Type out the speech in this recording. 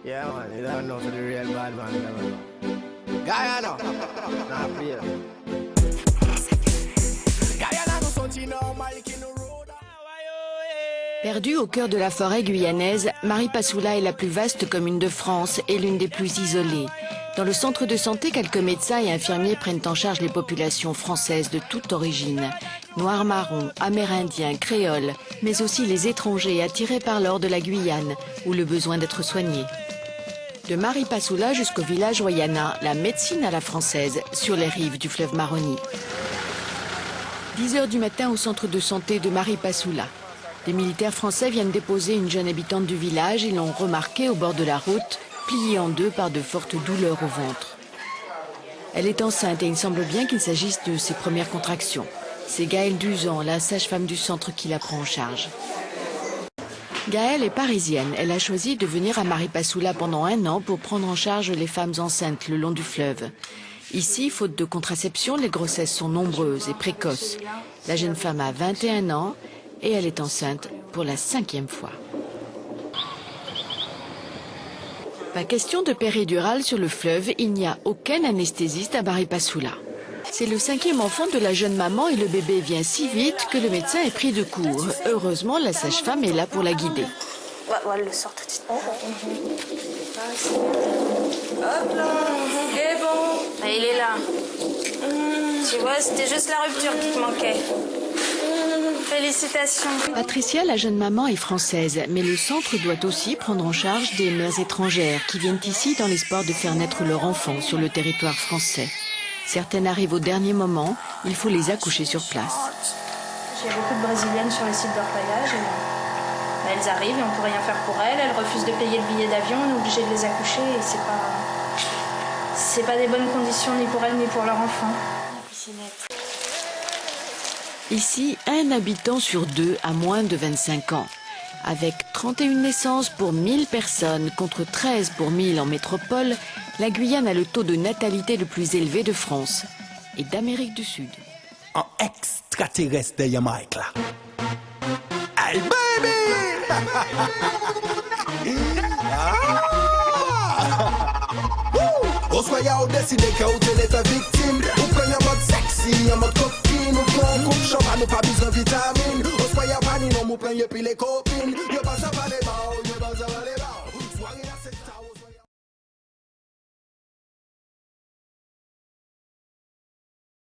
Yeah, man, you don't know for the real bad man, you never know. Guyana, nah, play. Guyana, no something no Mike in the road. Perdue au cœur de la forêt guyanaise, Maripasoula est la plus vaste commune de France et l'une des plus isolées. Dans le centre de santé, quelques médecins et infirmiers prennent en charge les populations françaises de toute origine. Noirs, marrons, amérindiens, créoles, mais aussi les étrangers attirés par l'or de la Guyane ou le besoin d'être soignés. De Maripasoula jusqu'au village Wayana, la médecine à la française sur les rives du fleuve Maroni. 10 heures du matin au centre de santé de Maripasoula. Des militaires français viennent déposer une jeune habitante du village et l'ont remarquée au bord de la route, pliée en deux par de fortes douleurs au ventre. Elle est enceinte et il semble bien qu'il s'agisse de ses premières contractions. C'est Gaëlle Duzan, la sage-femme du centre, qui la prend en charge. Gaëlle est parisienne. Elle a choisi de venir à Maripasoula pendant 1 an pour prendre en charge les femmes enceintes le long du fleuve. Ici, faute de contraception, les grossesses sont nombreuses et précoces. La jeune femme a 21 ans et elle est enceinte pour la 5e fois. Pas question de péridurale sur le fleuve, il n'y a aucun anesthésiste à Maripasoula. C'est le 5e enfant de la jeune maman et le bébé vient si vite que le médecin est pris de court. Heureusement, la sage-femme est là pour la guider. Ouais, le sort tout de suite. Hop là, c'est bon. Ah, il est là. Tu vois, c'était juste la rupture qui te manquait. Félicitations. Patricia, la jeune maman, est française, mais le centre doit aussi prendre en charge des mères étrangères qui viennent ici dans l'espoir de faire naître leur enfant sur le territoire français. Certaines arrivent au dernier moment, il faut les accoucher sur place. J'ai beaucoup de Brésiliennes sur les sites d'orpaillage. Elles arrivent et on ne peut rien faire pour elles. Elles refusent de payer le billet d'avion, on est obligé de les accoucher et c'est pas des bonnes conditions ni pour elles ni pour leur enfant. Ici, 1 habitant sur 2 a moins de 25 ans. Avec 31 naissances pour 1000 personnes contre 13 pour 1000 en métropole, la Guyane a le taux de natalité le plus élevé de France et d'Amérique du Sud. Un extraterrestre de Mike là. Hey baby! On soit à décider que vous êtes victime. Vous prenez un mode sexy, un mode copine. Vous prenez un coup de champagne, nous pas besoin de vitamines. On soit à pas ni non, vous prenez puis les copines. Yo pas ça va les balles, yo pas ça va les balles.